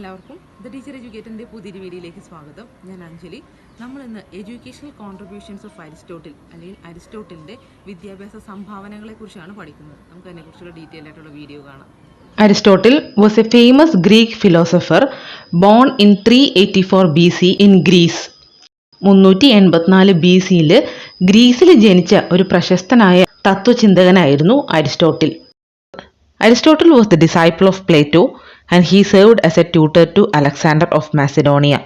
എല്ലാവർക്കും the teacher എഡ്യൂക്കേറ്ററിൻ്റെ പുതിയൊരു വീഡിയോയിലേക്ക് സ്വാഗതം. ഞാൻ അഞ്ജലി. നമ്മൾ ഇന്ന് എഡ്യൂക്കേഷണൽ കോൺട്രിബ്യൂഷൻസ് ഓഫ് അരിസ്റ്റോട്ടിൽ അല്ലെങ്കിൽ അരിസ്റ്റോട്ടിലിൻ്റെ വിദ്യാഭ്യാസ സംഭാവനകളെക്കുറിച്ചാണ് പഠിക്കുന്നത്. നമുക്ക് അതിനെക്കുറിച്ചുള്ള ഡീറ്റെയിൽ ആയിട്ടുള്ള വീഡിയോ കാണാം. Aristotle was a famous Greek philosopher born in 384 BC in Greece. 384 BCയിൽ ഗ്രീസിൽ ജനിച്ച ഒരു പ്രശസ്തനായ തത്വചിന്തകനായിരുന്നു Aristotle. Aristotle was the disciple of Plato and he served as a tutor to Alexander of Macedonia.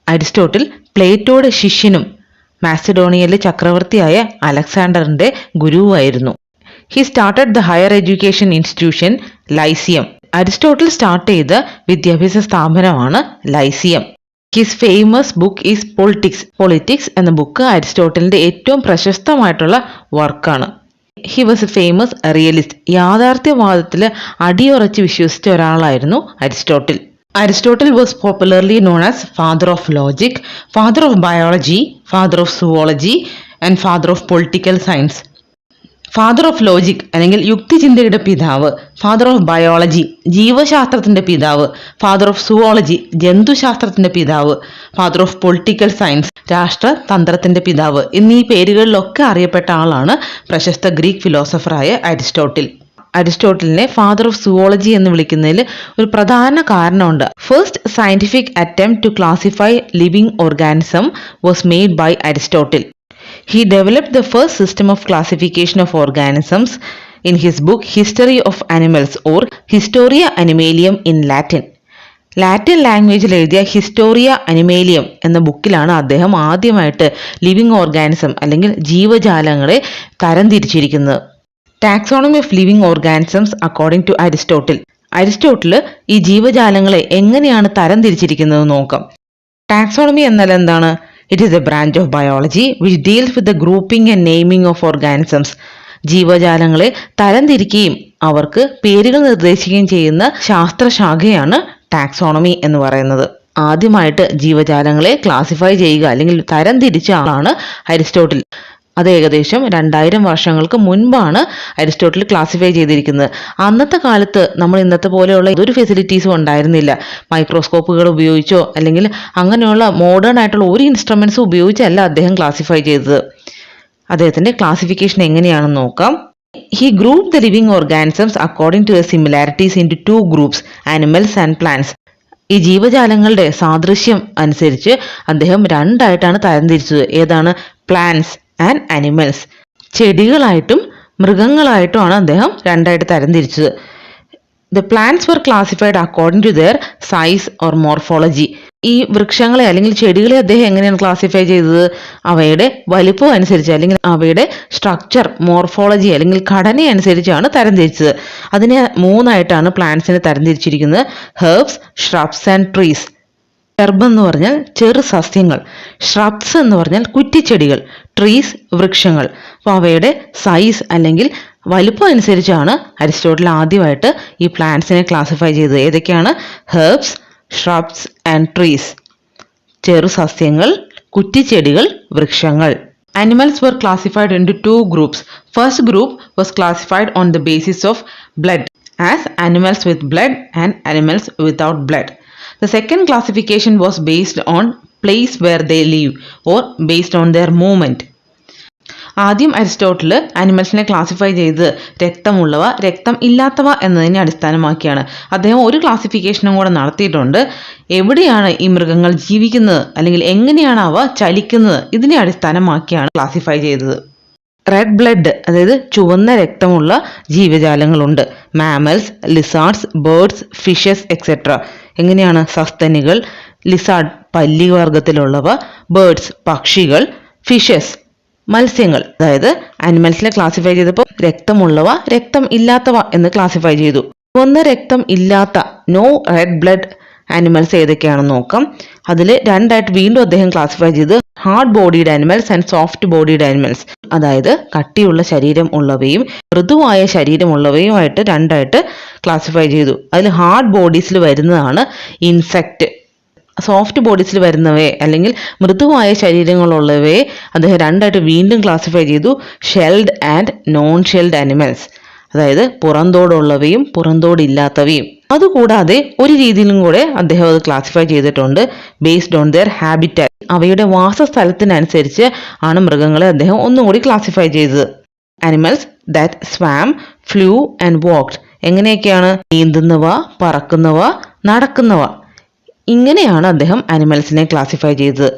Aristotle പ്ലേറ്റോയുടെ ശിഷ്യനും മാസിഡോണിയയിലെ ചക്രവർത്തിയായ അലക്സാണ്ടറിന്റെ ഗുരുവായിരുന്നു. He started the higher education institution Lyceum. അരിസ്റ്റോട്ടിൽ സ്റ്റാർട്ട് ചെയ്ത വിദ്യാഭ്യാസ സ്ഥാപനമാണ് ലൈസിയം. His famous book is politics എന്ന ബുക്ക് അരിസ്റ്റോട്ടലിന്റെ ഏറ്റവും പ്രശസ്തമായിട്ടുള്ള വർക്കാണ്. He was a famous realist. യാഥാർത്ഥ്യവാദത്തിൽ അടിയുറച്ച് വിശ്വസിച്ച ഒരാളായിരുന്നു Aristotle. Aristotle was popularly known as father of logic, father of biology, father of zoology and father of political science. Father of logic അല്ലെങ്കിൽ യുക്തിചിന്തയുടെ പിതാവ്, ഫാദർ ഓഫ് ബയോളജി ജീവശാസ്ത്രത്തിന്റെ പിതാവ്, father of zoology ജന്തുശാസ്ത്രത്തിന്റെ പിതാവ്, father of political science രാഷ്ട്രതന്ത്രത്തിന്റെ പിതാവ് എന്നീ പേരുകളിലൊക്കെ അറിയപ്പെട്ട ആളാണ് പ്രശസ്ത ഗ്രീക്ക് ഫിലോസഫറായ അരിസ്റ്റോട്ടിൽ. അരിസ്റ്റോട്ടിലിനെ ഫാദർ ഓഫ് സുവോളജി എന്ന് വിളിക്കുന്നതിൽ ഒരു പ്രധാന കാരണമുണ്ട്. First scientific attempt to classify living organism was made by Aristotle. He developed the first system of classification of organisms in his book History of Animals or Historia Animalium in Latin. Latin ലാംഗ്വേജിൽ എഴുതിയ Historia അനിമേലിയം എന്ന ബുക്കിലാണ് അദ്ദേഹം ആദ്യമായിട്ട് living organism അല്ലെങ്കിൽ ജീവജാലങ്ങളെ തരംതിരിച്ചിരിക്കുന്നത്. Taxonomy of living organisms according to Aristotle. Aristotle ഈ ജീവജാലങ്ങളെ എങ്ങനെയാണ് തരംതിരിച്ചിരിക്കുന്നത് നോക്കാം. ടാക്സോണമി എന്നാൽ എന്താണ്? It is a branch of biology which deals with the grouping and naming of organisms. ജീവജാലങ്ങളെ തരംതിരിക്കുകയും അവർക്ക് പേരുകൾ നിർദ്ദേശിക്കുകയും ചെയ്യുന്ന ശാസ്ത്രശാഖയാണ് ടാക്സോണമി എന്ന് പറയുന്നത്. ആദ്യമായിട്ട് ജീവജാലങ്ങളെ ക്ലാസിഫൈ ചെയ്യുക അല്ലെങ്കിൽ തരംതിരിച്ച ആളാണ് അരിസ്റ്റോട്ടിൽ. അത് ഏകദേശം 2000 വർഷങ്ങൾക്ക് മുൻപാണ് അരിസ്റ്റോട്ടിൽ ക്ലാസിഫൈ ചെയ്തിരിക്കുന്നത്. അന്നത്തെ കാലത്ത് നമ്മൾ ഇന്നത്തെ പോലെയുള്ള ഒരു ഫെസിലിറ്റീസും ഉണ്ടായിരുന്നില്ല. മൈക്രോസ്കോപ്പുകൾ ഉപയോഗിച്ചോ അല്ലെങ്കിൽ അങ്ങനെയുള്ള മോഡേൺ ആയിട്ടുള്ള ഒരു ഇൻസ്ട്രുമെന്റ്സും ഉപയോഗിച്ചല്ല അദ്ദേഹം ക്ലാസിഫൈ ചെയ്തത്. അദ്ദേഹത്തിന്റെ ക്ലാസിഫിക്കേഷൻ എങ്ങനെയാണെന്ന് നോക്കാം. He grouped the living organisms according to their similarities into two groups, animals and plants. ഈ ജീവജാലങ്ങളുടെ സാദൃശ്യം അനുസരിച്ച് അദ്ദേഹം രണ്ടായിട്ടാണ് തരംതിരിച്ചത്. ഏതാണ്? Plants and animals. ചെടികളായിട്ടും മൃഗങ്ങളായിട്ടുമാണ് അദ്ദേഹം രണ്ടായിട്ട് തരംതിരിച്ചത്. The plants were classified according to their size or morphology. ഈ വൃക്ഷങ്ങളെ അല്ലെങ്കിൽ ചെടികളെ അദ്ദേഹം എങ്ങനെയാണ് ക്ലാസിഫൈ ചെയ്തത്? അവയുടെ വലിപ്പം അനുസരിച്ച് അല്ലെങ്കിൽ അവയുടെ സ്ട്രക്ചർ, മോർഫോളജി അല്ലെങ്കിൽ ഘടന അനുസരിച്ചാണ് തരംതിരിച്ചത്. അതിനെ 3ആയിട്ടാണ് പ്ലാന്റ്സിനെ തരംതിരിച്ചിരിക്കുന്നത്: herbs, shrubs and trees. Herb എന്ന് പറഞ്ഞാൽ ചെറു സസ്യങ്ങൾ, ഷ്രബ്സ് എന്ന് പറഞ്ഞാൽ കുറ്റിച്ചെടികൾ, ട്രീസ് വൃക്ഷങ്ങൾ. അപ്പോൾ അവയുടെ സൈസ് അല്ലെങ്കിൽ വലുപ്പം അനുസരിച്ചാണ് അരിസ്റ്റോട്ടിൽ ആദ്യമായിട്ട് ഈ പ്ലാന്റ്സിനെ ക്ലാസിഫൈ ചെയ്തത്. ഏതൊക്കെയാണ്? Herbs, shrubs and trees. ചെറു സസ്യങ്ങൾ, കുറ്റിച്ചെടികൾ, വൃക്ഷങ്ങൾ. Animals were classified into two groups. First group was classified on the basis of blood as animals with blood and animals without blood. The second classification was based on place where they live or based on their movement. ആദ്യം Aristotle അനിമൽസിനെ classify ചെയ്ത് രക്തമുള്ളവ, രക്തം ഇല്ലാത്തവ എന്നതിനെ അടിസ്ഥാനമാക്കിയാണ്. അദ്ദേഹം ഒരു ക്ലാസിഫിക്കേഷനും കൂടെ നടത്തിയിട്ടുണ്ട്. എവിടെയാണ് ഈ മൃഗങ്ങൾ ജീവിക്കുന്നത് അല്ലെങ്കിൽ എങ്ങനെയാണ് അവ ചലിക്കുന്നത്, ഇതിനെ അടിസ്ഥാനമാക്കിയാണ് ക്ലാസിഫൈ ചെയ്തത്. റെഡ് ബ്ലഡ് അതായത് ചുവന്ന രക്തമുള്ള ജീവജാലങ്ങളുണ്ട്. Mammals, lizards, birds, fishes etcetera. എങ്ങനെയാണ്? സസ്തനികൾ, ലിസാർഡ് പല്ലി വർഗത്തിലുള്ളവ, ബേർഡ്സ് പക്ഷികൾ, ഫിഷസ് മത്സ്യങ്ങൾ. അതായത് അനിമൽസിനെ ക്ലാസിഫൈ ചെയ്തപ്പോൾ രക്തമുള്ളവ, രക്തം ഇല്ലാത്തവ എന്ന് ക്ലാസിഫൈ ചെയ്തു. ചുവന്ന രക്തം ഇല്ലാത്ത നോ റെഡ് ബ്ലഡ് ആനിമൽസ് ഏതൊക്കെയാണെന്ന് നോക്കാം. അതിൽ രണ്ടായിട്ട് വീണ്ടും അദ്ദേഹം ക്ലാസിഫൈ ചെയ്ത് hard bodied animals and soft bodied animals. അതായത് കട്ടിയുള്ള ശരീരം ഉള്ളവയും മൃദുവായ ശരീരമുള്ളവയുമായിട്ട് രണ്ടായിട്ട് ക്ലാസിഫൈ ചെയ്തു. അതിൽ ഹാർഡ് ബോഡീസിൽ വരുന്നതാണ് ഇൻസെക്റ്റ്. സോഫ്റ്റ് ബോഡീസിൽ വരുന്നവയെ അല്ലെങ്കിൽ മൃദുവായ ശരീരങ്ങളുള്ളവയെ അദ്ദേഹം രണ്ടായിട്ട് വീണ്ടും ക്ലാസിഫൈ ചെയ്തു. Shelled and non shelled animals. അതായത് പുറന്തോടുള്ളവയും പുറന്തോടില്ലാത്തവയും. അതുകൂടാതെ ഒരു രീതിയിലും കൂടെ അദ്ദേഹം അത് ക്ലാസിഫൈ ചെയ്തിട്ടുണ്ട്. ബേസ്ഡ് ഓൺ ദെയർ ഹാബിറ്റാറ്റ്, അവയുടെ വാസസ്ഥലത്തിനനുസരിച്ച് ആണ് മൃഗങ്ങളെ അദ്ദേഹം ഒന്നുകൂടി ക്ലാസിഫൈ ചെയ്തത്. Animals that swam, flew and walked, എങ്ങനെയൊക്കെയാണ്? നീന്തുന്നവ, പറക്കുന്നവ, നടക്കുന്നവ, ഇങ്ങനെയാണ് അദ്ദേഹം അനിമൽസിനെ ക്ലാസിഫൈ ചെയ്തത്.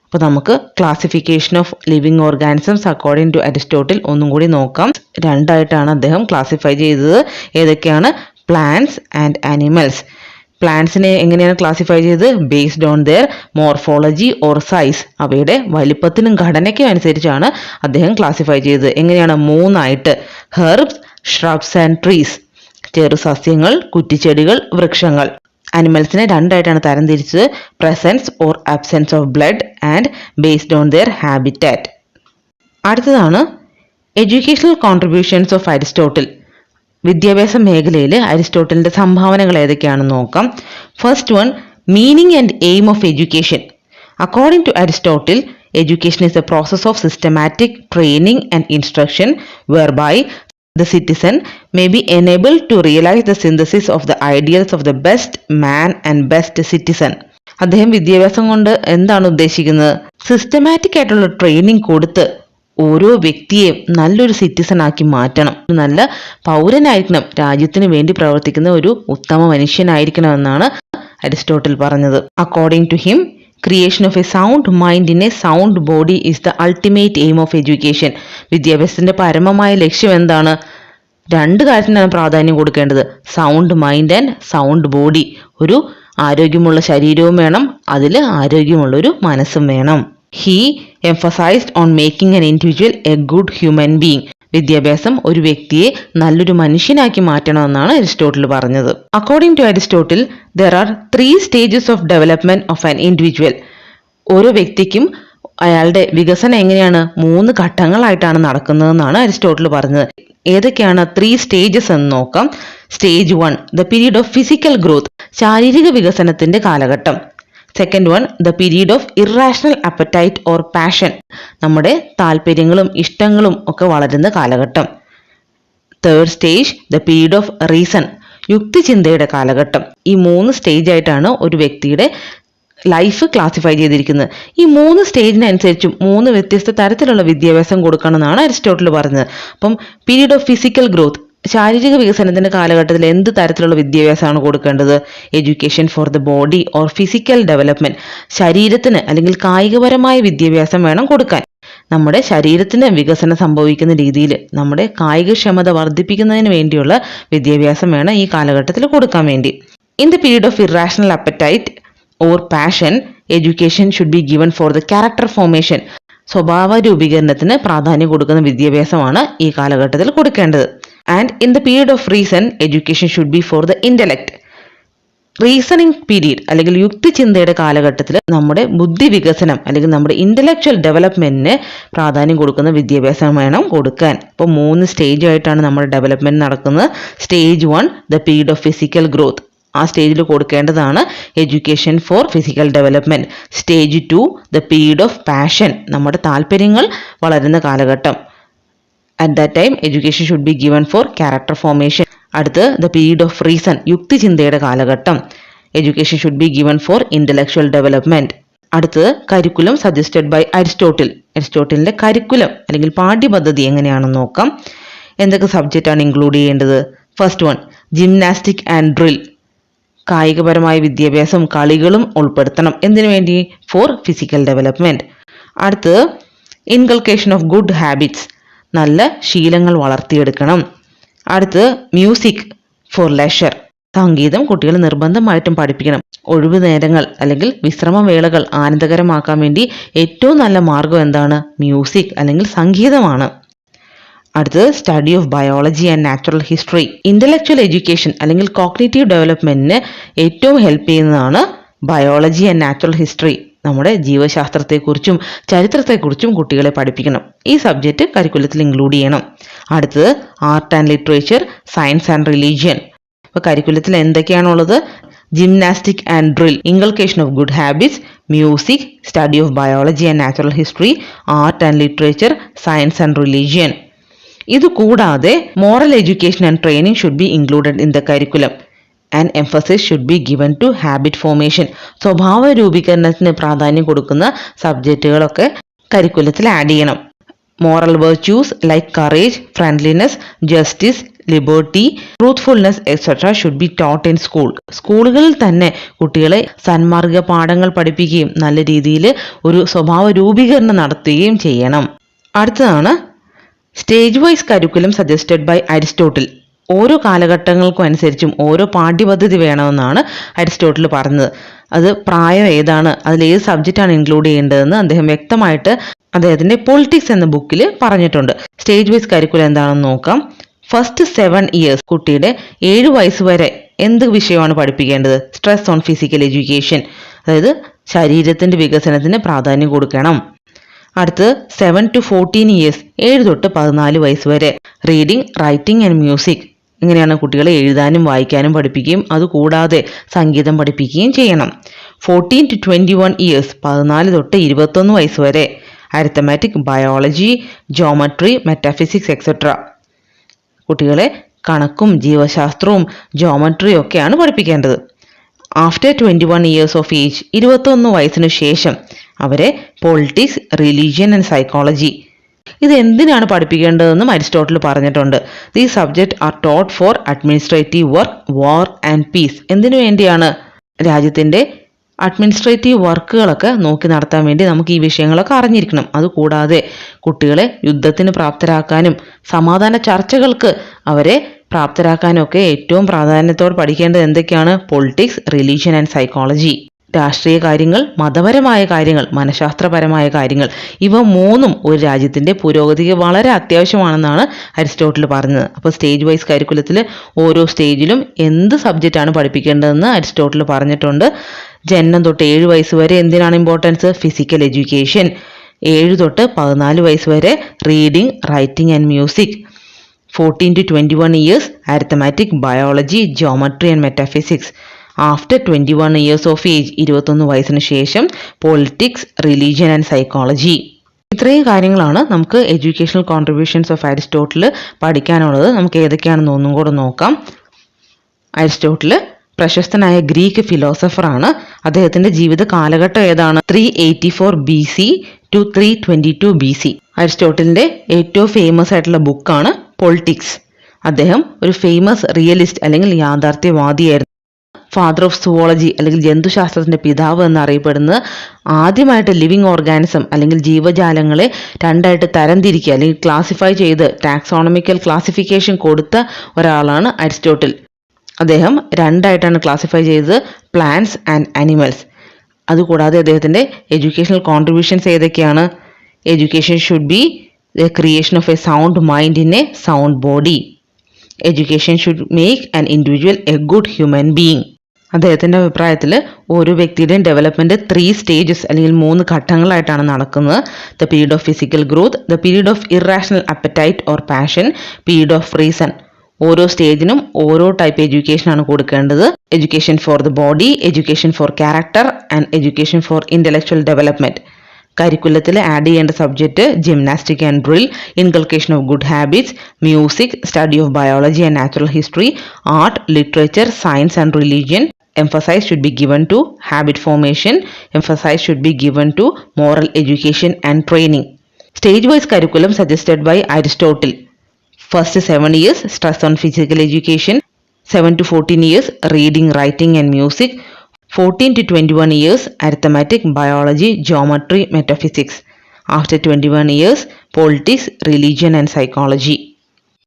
അപ്പോൾ നമുക്ക് classification of living organisms according to Aristotle ഒന്നും കൂടി നോക്കാം. രണ്ടായിട്ടാണ് അദ്ദേഹം ക്ലാസിഫൈ ചെയ്തത്. ഏതൊക്കെയാണ്? Plants and animals. പ്ലാന്റ്സിനെ എങ്ങനെയാണ് ക്ലാസിഫൈ ചെയ്തത്? Based on their morphology or size, അവയുടെ വലിപ്പത്തിനും ഘടനയ്ക്കും അനുസരിച്ചാണ് അദ്ദേഹം ക്ലാസിഫൈ ചെയ്തത്. എങ്ങനെയാണ്? മൂന്നായിട്ട്: ഹെർബ്സ്, ഷ്രബ്സ് ആൻഡ് ട്രീസ്, ചെറുസസ്യങ്ങൾ, കുറ്റിച്ചെടികൾ, വൃക്ഷങ്ങൾ. അനിമൽസിനെ രണ്ടായിട്ടാണ് തരംതിരിച്ചത്: presence or absence of blood and based on their habitat. അടുത്തതാണ് എഡ്യൂക്കേഷണൽ കോൺട്രിബ്യൂഷൻസ് ഓഫ് അരിസ്റ്റോട്ടിൽ. വിദ്യാഭ്യാസ മേഖലയിൽ അരിസ്റ്റോട്ടലിന്റെ സംഭാവനകൾ ഏതൊക്കെയാണെന്ന് നോക്കാം. First one, meaning and aim of education. According to Aristotle, education is a process of systematic training and instruction whereby the citizen may be enabled to realize the synthesis of the ideals of the best man and best citizen. അദ്ദേഹം വിദ്യാഭ്യാസം കൊണ്ട് എന്താണ് ഉദ്ദേശിക്കുന്നത്? Systematic ആയിട്ടുള്ള training കൊടുത്ത് ഓരോ വ്യക്തിയെയും നല്ലൊരു സിറ്റിസൺ ആക്കി മാറ്റണം, നല്ല പൗരനായിരിക്കണം, രാജ്യത്തിന് വേണ്ടി പ്രവർത്തിക്കുന്ന ഒരു ഉത്തമ മനുഷ്യനായിരിക്കണമെന്നാണ് അരിസ്റ്റോട്ടിൽ പറഞ്ഞത്. According to him, creation of a sound mind in a sound body is the ultimate aim of education. വിദ്യാഭ്യാസത്തിന്റെ പരമമായ ലക്ഷ്യം എന്താണ്? രണ്ട് കാര്യത്തിനാണ് പ്രാധാന്യം കൊടുക്കേണ്ടത്: sound mind and sound body. ഒരു ആരോഗ്യമുള്ള ശരീരവും വേണം, അതിൽ ആരോഗ്യമുള്ളൊരു മനസ്സും വേണം. He emphasized on making an individual a good human being. വിദ്യാഭ്യാസം ഒരു വ്യക്തിയെ നല്ലൊരു മനുഷ്യനാക്കി മാറ്റണമെന്നാണ് അരിസ്റ്റോട്ടിൽ പറഞ്ഞത്. According to Aristotle, there are 3 stages of development of an individual. ഓരോ വ്യക്തിക്കും അയാളുടെ വികസനം എങ്ങനെയാണ്? 3 ഘട്ടങ്ങളായിട്ടാണ് നടക്കുന്നതെന്നാണ് അരിസ്റ്റോട്ടിൽ പറഞ്ഞത്. ഏതൊക്കെയാണ് 3 സ്റ്റേജസ് എന്ന് നോക്കാം. Stage 1, the period of physical growth, ശാരീരിക വികസനത്തിന്റെ കാലഘട്ടം. Second one, the period of irrational appetite or passion, നമ്മുടെ താല്പര്യങ്ങളും ഇഷ്ടങ്ങളും ഒക്കെ വളരുന്ന കാലഘട്ടം. Third stage, the period of reason, യുക്തിചിന്തയുടെ കാലഘട്ടം. ഈ 3 സ്റ്റേജ് ആയിട്ടാണ് ഒരു വ്യക്തിയുടെ ലൈഫ് ക്ലാസിഫൈ ചെയ്തിരിക്കുന്നത്. ഈ 3 സ്റ്റേജിനനുസരിച്ചും 3 വ്യത്യസ്ത തരത്തിലുള്ള വിദ്യാഭ്യാസം കൊടുക്കണമെന്നാണ് അരിസ്റ്റോട്ടിൽ പറഞ്ഞത്. അപ്പം പീരീഡ് ഓഫ് ഫിസിക്കൽ ഗ്രോത്ത്, ശാരീരിക വികസനത്തിന്റെ കാലഘട്ടത്തിൽ എന്ത് തരത്തിലുള്ള വിദ്യാഭ്യാസമാണ് കൊടുക്കേണ്ടത്? Education for the body or physical development, ശരീരത്തിന് അല്ലെങ്കിൽ കായികപരമായ വിദ്യാഭ്യാസം വേണം കൊടുക്കാൻ. നമ്മുടെ ശരീരത്തിന് വികസനം സംഭവിക്കുന്ന രീതിയിൽ നമ്മുടെ കായികക്ഷമത വർദ്ധിപ്പിക്കുന്നതിന് വേണ്ടിയുള്ള വിദ്യാഭ്യാസം വേണം ഈ കാലഘട്ടത്തിൽ കൊടുക്കാൻ വേണ്ടി. In the period of irrational appetite or passion, education should be given for the character formation, സ്വഭാവ രൂപീകരണത്തിന് പ്രാധാന്യം കൊടുക്കുന്ന വിദ്യാഭ്യാസമാണ് ഈ കാലഘട്ടത്തിൽ കൊടുക്കേണ്ടത്. And in the period of reason, education should B for the intellect. Reasoning period അല്ലെങ്കിൽ യുക്തിചിന്തയുടെ കാലഘട്ടത്തിൽ നമ്മുടെ ബുദ്ധി വികസനം അല്ലെങ്കിൽ നമ്മുടെ ഇന്റലക്ച്വൽ ഡെവലപ്മെന്റിന് പ്രാധാന്യം കൊടുക്കുന്ന വിദ്യാഭ്യാസം വേണം കൊടുക്കാൻ. ഇപ്പോൾ 3 സ്റ്റേജ് ആയിട്ടാണ് നമ്മുടെ ഡെവലപ്മെന്റ് നടക്കുന്നത്. Stage 1, the period of physical growth, ആ സ്റ്റേജിൽ കൊടുക്കേണ്ടതാണ് education for physical development. Stage 2, the period of passion, നമ്മുടെ താല്പര്യങ്ങൾ വളരുന്ന കാലഘട്ടം. At that time education should be given for character formation. അടുത്ത് ദ പീരീഡ് ഓഫ് റീസൺ, യുക്തിചിന്തയുടെ കാലഘട്ടം. Education should be given for intellectual development. അടുത്ത് കരിക്കുലം സജസ്റ്റഡ് ബൈ അരിസ്റ്റോട്ടിൽ. അരിസ്റ്റോട്ടിലിന്റെ curriculum അല്ലെങ്കിൽ പാഠ്യപദ്ധതി എങ്ങനെയാണെന്ന് നോക്കാം. എന്തൊക്കെ സബ്ജക്റ്റ് ആണ് ഇൻക്ലൂഡ് ചെയ്യേണ്ടത്? First one, gymnastic and drill, കായികപരമായ വിദ്യാഭ്യാസം, കളികളും ഉൾപ്പെടുത്തണം. എന്തിനു വേണ്ടി? For physical development. അടുത്ത് ഇൻകൾക്കേഷൻ ഓഫ് ഗുഡ് ഹാബിറ്റ്സ്, നല്ല ശീലങ്ങൾ വളർത്തിയെടുക്കണം. അടുത്ത് മ്യൂസിക് ഫോർ ലെഷർ, സംഗീതം കുട്ടികൾ നിർബന്ധമായിട്ടും പഠിപ്പിക്കണം. ഒഴിവു നേരങ്ങൾ അല്ലെങ്കിൽ വിശ്രമവേളകൾ ആനന്ദകരമാക്കാൻ വേണ്ടി ഏറ്റവും നല്ല മാർഗം എന്താണ്? മ്യൂസിക് അല്ലെങ്കിൽ സംഗീതമാണ്. അടുത്തത് study of biology and natural history. Intellectual education അല്ലെങ്കിൽ കോഗ്നിറ്റീവ് ഡെവലപ്മെന്റിന് ഏറ്റവും ഹെൽപ്പ് ചെയ്യുന്നതാണ് ബയോളജി ആൻഡ് നാച്ചുറൽ ഹിസ്റ്ററി. നമ്മുടെ ജീവശാസ്ത്രത്തെക്കുറിച്ചും ചരിത്രത്തെക്കുറിച്ചും കുട്ടികളെ പഠിപ്പിക്കണം. ഈ സബ്ജക്റ്റ് കരിക്കുലത്തിൽ ഇൻക്ലൂഡ് ചെയ്യണം. അടുത്തത് art and literature, science and religion. അപ്പോൾ കരിക്കുലത്തിൽ എന്തൊക്കെയാണുള്ളത്? Gymnastic and drill, inculcation of good habits, music, study of biology and natural history, art and literature, science and religion. ഇത് കൂടാതെ moral education and training should be included in the curriculum. And emphasis should be given to habit formation. സ്വഭാവ രൂപീകരണത്തിന് പ്രാധാന്യം കൊടുക്കുന്ന സബ്ജക്റ്റുകളൊക്കെ കരിക്കുലത്തിൽ add ചെയ്യണം. Moral virtues like courage, friendliness, justice, liberty, truthfulness etcetera should be taught in school. സ്കൂളുകളിൽ തന്നെ കുട്ടികളെ സന്മാർഗ പാഠങ്ങൾ പഠിപ്പിക്കുകയും നല്ല രീതിയിൽ ഒരു സ്വഭാവ രൂപീകരണം നടത്തുകയും ചെയ്യണം. അടുത്തതാണ് stage wise curriculum suggested by Aristotle. ഓരോ കാലഘട്ടങ്ങൾക്കും അനുസരിച്ചും ഓരോ പാഠ്യപദ്ധതി വേണമെന്നാണ് അരിസ്റ്റോട്ടിൽ പറഞ്ഞത്. അത് പ്രായം ഏതാണ്, അതിലേത് സബ്ജക്റ്റാണ് ഇൻക്ലൂഡ് ചെയ്യേണ്ടതെന്ന് അദ്ദേഹം വ്യക്തമായിട്ട് അദ്ദേഹത്തിൻ്റെ പൊളിറ്റിക്സ് എന്ന ബുക്കിൽ പറഞ്ഞിട്ടുണ്ട്. സ്റ്റേജ് വൈസ് കരിക്കുലം എന്താണെന്ന് നോക്കാം. ഫസ്റ്റ് 7 years കുട്ടിയുടെ 7 വയസ്സ് വരെ എന്ത് വിഷയമാണ് പഠിപ്പിക്കേണ്ടത്? സ്ട്രെസ് ഓൺ ഫിസിക്കൽ എഡ്യൂക്കേഷൻ, അതായത് ശരീരത്തിൻ്റെ വികസനത്തിന് പ്രാധാന്യം കൊടുക്കണം. അടുത്ത് 7 to 14 years 7 തൊട്ട് 14 വയസ്സ് വരെ റീഡിംഗ്, റൈറ്റിംഗ് ആൻഡ് മ്യൂസിക്. ഇങ്ങനെയാണ് കുട്ടികളെ എഴുതാനും വായിക്കാനും പഠിപ്പിക്കുകയും അതുകൂടാതെ സംഗീതം പഠിപ്പിക്കുകയും ചെയ്യണം. 14 to 21 years 14 തൊട്ട് 21 വയസ്സ് വരെ arithmetic, biology, geometry, metaphysics etcetera. കുട്ടികളെ കണക്കും ജീവശാസ്ത്രവും ജോമെട്രിയും ഒക്കെയാണ് പഠിപ്പിക്കേണ്ടത്. ആഫ്റ്റർ 21 years ഓഫ് ഏജ് 21 വയസ്സിന് ശേഷം അവരെ പൊളിറ്റിക്സ്, റിലീജിയൻ ആൻഡ് സൈക്കോളജി. ഇത് എന്തിനാണ് പഠിപ്പിക്കേണ്ടതെന്നും അരിസ്റ്റോട്ടിൽ പറഞ്ഞിട്ടുണ്ട്. These subject R taught for administrative work, war and piece. എന്തിനു വേണ്ടിയാണ്? രാജ്യത്തിൻ്റെ അഡ്മിനിസ്ട്രേറ്റീവ് വർക്കുകളൊക്കെ നോക്കി നടത്താൻ വേണ്ടി നമുക്ക് ഈ വിഷയങ്ങളൊക്കെ അറിഞ്ഞിരിക്കണം. അതുകൂടാതെ കുട്ടികളെ യുദ്ധത്തിന് പ്രാപ്തരാക്കാനും സമാധാന ചർച്ചകൾക്ക് അവരെ പ്രാപ്തരാക്കാനും ഒക്കെ ഏറ്റവും പ്രാധാന്യത്തോടെ പഠിക്കേണ്ടത് എന്തൊക്കെയാണ്? Politics, religion and psychology. രാഷ്ട്രീയ കാര്യങ്ങൾ, മതപരമായ കാര്യങ്ങൾ, മനഃശാസ്ത്രപരമായ കാര്യങ്ങൾ, ഇവ മൂന്നും ഒരു രാജ്യത്തിൻ്റെ പുരോഗതിക്ക് വളരെ അത്യാവശ്യമാണെന്നാണ് അരിസ്റ്റോട്ടിൽ പറഞ്ഞത്. അപ്പോൾ സ്റ്റേജ് വൈസ് കരിക്കുലത്തിൽ ഓരോ സ്റ്റേജിലും എന്ത് സബ്ജക്റ്റാണ് പഠിപ്പിക്കേണ്ടതെന്ന് അരിസ്റ്റോട്ടിൽ പറഞ്ഞിട്ടുണ്ട്. ജനനം തൊട്ട് 7 വയസ്സ് വരെ എന്തിനാണ് ഇമ്പോർട്ടൻസ്? Physical education. 7 തൊട്ട് 14 വയസ്സ് വരെ reading, writing and music. 14 to 21 years arithmetic, biology, geometry and metaphysics. After 21 years of age 21 വയസ്സിന് ശേഷം പൊളിറ്റിക്സ്, റിലീജിയൻ ആൻഡ് സൈക്കോളജി. ഇത്രയും കാര്യങ്ങളാണ് നമുക്ക് എഡ്യൂക്കേഷണൽ കോൺട്രിബ്യൂഷൻസ് ഓഫ് അരിസ്റ്റോട്ടിൽ പഠിക്കാനുള്ളത്. നമുക്ക് ഏതൊക്കെയാണെന്ന് ഒന്നും കൂടെ നോക്കാം. അരിസ്റ്റോട്ടിൽ പ്രശസ്തനായ ഗ്രീക്ക് ഫിലോസഫറാണ്. അദ്ദേഹത്തിൻ്റെ ജീവിത കാലഘട്ടം ഏതാണ്? 384 BC to 322 BC. അരിസ്റ്റോട്ടിലിൻ്റെ ഏറ്റവും ഫേമസ് ആയിട്ടുള്ള ബുക്കാണ് പൊളിറ്റിക്സ്. അദ്ദേഹം ഒരു ഫേമസ് റിയലിസ്റ്റ് അല്ലെങ്കിൽ യാഥാർത്ഥ്യവാദിയായിരുന്നു. ഫാദർ ഓഫ് സുവോളജി അല്ലെങ്കിൽ ജന്തുശാസ്ത്രത്തിൻ്റെ പിതാവ് എന്നറിയപ്പെടുന്നത് ആദ്യമായിട്ട് ലിവിങ് ഓർഗാനിസം അല്ലെങ്കിൽ ജീവജാലങ്ങളെ രണ്ടായിട്ട് തരംതിരിക്കുക അല്ലെങ്കിൽ ക്ലാസിഫൈ ചെയ്ത് ടാക്സോണമിക്കൽ ക്ലാസിഫിക്കേഷൻ കൊടുത്ത ഒരാളാണ് അരിസ്റ്റോട്ടിൽ. അദ്ദേഹം രണ്ടായിട്ടാണ് ക്ലാസിഫൈ ചെയ്തത്, പ്ലാന്റ്സ് ആൻഡ് ആനിമൽസ്. അതുകൂടാതെ അദ്ദേഹത്തിൻ്റെ എഡ്യൂക്കേഷണൽ കോൺട്രിബ്യൂഷൻസ് ഏതൊക്കെയാണ്? Education should B the creation of a sound mind in a sound body. Education should make an individual a good human being. അദ്ദേഹത്തിൻ്റെ അഭിപ്രായത്തിൽ ഓരോ വ്യക്തിയുടെയും ഡെവലപ്മെൻറ്റ് 3 stages അല്ലെങ്കിൽ 3 ഘട്ടങ്ങളായിട്ടാണ് നടക്കുന്നത്. The period of physical growth, the period of irrational appetite or passion, period of reason. ഓരോ സ്റ്റേജിനും ഓരോ ടൈപ്പ് എഡ്യൂക്കേഷനാണ് കൊടുക്കേണ്ടത്. Education for the body, education for character and education for intellectual development. കരിക്കുലത്തിൽ ആഡ് ചെയ്യേണ്ട subject gymnastic and drill, inculcation of good habits, music, study of biology and natural history, art, literature, science and religion. Emphasis should be given to habit formation. Emphasis should be given to moral education and training. Stage-wise curriculum suggested by Aristotle. First 7 years, stress on physical education. 7 to 14 years, reading, writing and music. 14 to 21 years, arithmetic, biology, geometry, metaphysics. After 21 years, politics, religion and psychology.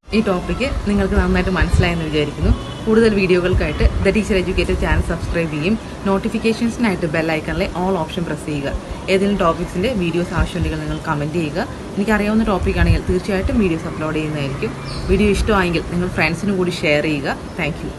ഈ topic നിങ്ങൾക്ക് നന്നായിട്ട് മനസ്സിലായെന്ന് വിചാരിക്കുന്നു. കൂടുതൽ വീഡിയോകൾക്കായിട്ട് the teacher educator channel subscribe ചെയ്യും. നോട്ടിഫിക്കേഷൻസിനായിട്ട് ബെല്ലൈക്കണിലെ ഓൾ ഓപ്ഷൻ പ്രസ് ചെയ്യുക. ഏതെങ്കിലും ടോപ്പിക്സിൻ്റെ വീഡിയോസ് ആവശ്യമുണ്ടെങ്കിൽ നിങ്ങൾ കമൻറ്റ് ചെയ്യുക. എനിക്കറിയാവുന്ന ടോപ്പിക്കാണെങ്കിൽ തീർച്ചയായിട്ടും വീഡിയോസ് അപ്ലോഡ് ചെയ്യുന്നതായിരിക്കും. വീഡിയോ ഇഷ്ടമായെങ്കിൽ നിങ്ങൾ ഫ്രണ്ട്സിനും കൂടി ഷെയർ ചെയ്യുക. Thank you.